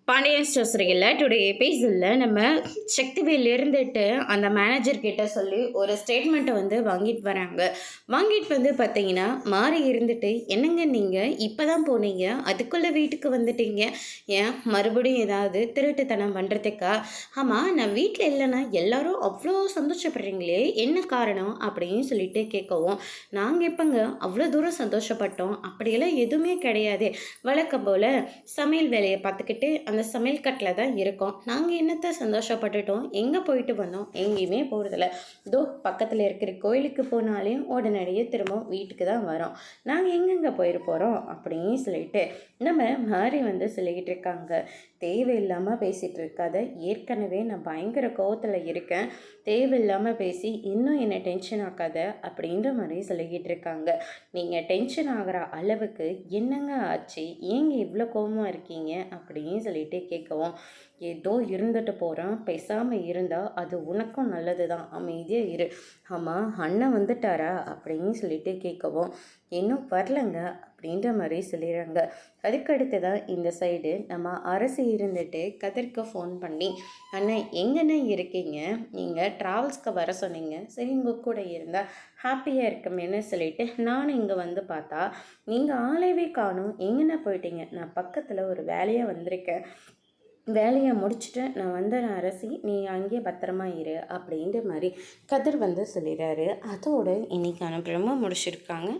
Pandian stores இருக்குல்ல today எபிசோடில் நம்ம சக்திவேல் இருந்துட்டு அந்த மேனேஜர் கிட்ட சொல்லி ஒரு ஸ்டேட்மெண்ட்டை வந்து வாங்கிட்டு வராங்க. வாங்கிட்டு வந்து பார்த்தீங்கன்னா மாறி இருந்துட்டு, என்னங்க நீங்கள் இப்போ தான் போனீங்க, அதுக்குள்ளே வீட்டுக்கு வந்துட்டீங்க, ஏன் மறுபடியும் ஏதாவது திருட்டுத்தனம் பண்ணுறதுக்கா? ஆமாம், நான் வீட்டில் இல்லைன்னா எல்லாரும் அவ்வளோ சந்தோஷப்படுறீங்களே, என்ன காரணம் அப்படின்னு சொல்லிட்டு கேட்கவும், நாங்கள் எப்போங்க அவ்வளோ தூரம் சந்தோஷப்பட்டோம், அப்படியெல்லாம் எதுவுமே கிடையாது, வழக்கம் போல் சமையல் வேலையை பார்த்துக்கிட்டு அந்த சமையல் கட்டில் தான் இருக்கோம். நாங்கள் என்னத்தை சந்தோஷப்பட்டுட்டோம், எங்கே போயிட்டு வந்தோம், எங்கேயுமே போகிறதில்ல. இதோ பக்கத்தில் இருக்கிற கோயிலுக்கு போனாலையும் உடனடியே திரும்ப வீட்டுக்கு தான் வரோம். நாங்கள் எங்கெங்கே போயிட போகிறோம் அப்படின்னு சொல்லிட்டு நம்ம மாறி வந்து சொல்லிக்கிட்டு இருக்காங்க. தேவையில்லாமல் பேசிகிட்டு இருக்காத, ஏற்கனவே நான் பயங்கர கோவத்தில் இருக்கேன், தேவையில்லாமல் பேசி இன்னும் என்னை டென்ஷன் ஆக்காத அப்படின்ற மாதிரி சொல்லிக்கிட்டு இருக்காங்க. நீங்கள் டென்ஷன் ஆகிற அளவுக்கு என்னங்க ஆச்சு, ஏங்க இவ்வளோ கோவமாக இருக்கீங்க அப்படின்னு சொல்லிட்டு கேட்கவும், ஏதோ இருந்துட்டு போகிறேன், பேசாமல் இருந்தால் அது உனக்கும் நல்லது தான், அமைதியாக இரு. ஆமாம், அண்ணன் வந்துட்டாரா அப்படின்னு சொல்லிட்டு கேட்கவும், இன்னும் வரலங்க அப்படின்ற மாதிரி சொல்லிடுறாங்க. அதுக்கடுத்து தான் இந்த சைடு நம்ம அரசு இருந்துட்டு கதிர்க்கு ஃபோன் பண்ணி, அண்ணன் எங்கண்ணே இருக்கீங்க, நீங்கள் ட்ராவல்ஸ்க்கு வர சொன்னீங்க, சரி உங்கள் கூட இருந்தால் ஹாப்பியாக இருக்குமேன்னு சொல்லிட்டு நானும் இங்கே வந்து பார்த்தா நீங்கள் ஆளையவே காணும், எங்கண்ணே போயிட்டீங்க, நான் பக்கத்தில் ஒரு வேலையாக வந்திருக்கேன், வேலையை முடிச்சுட்டு நான் வந்துடுறேன் அரசி, நீ அங்கேயே பத்திரமா இரு அப்படின்ற மாதிரி கதிர் வந்து சொல்லிடுறாரு. அதோடு இன்றைக்கான ப்ரோமோ முடிச்சிருக்காங்க.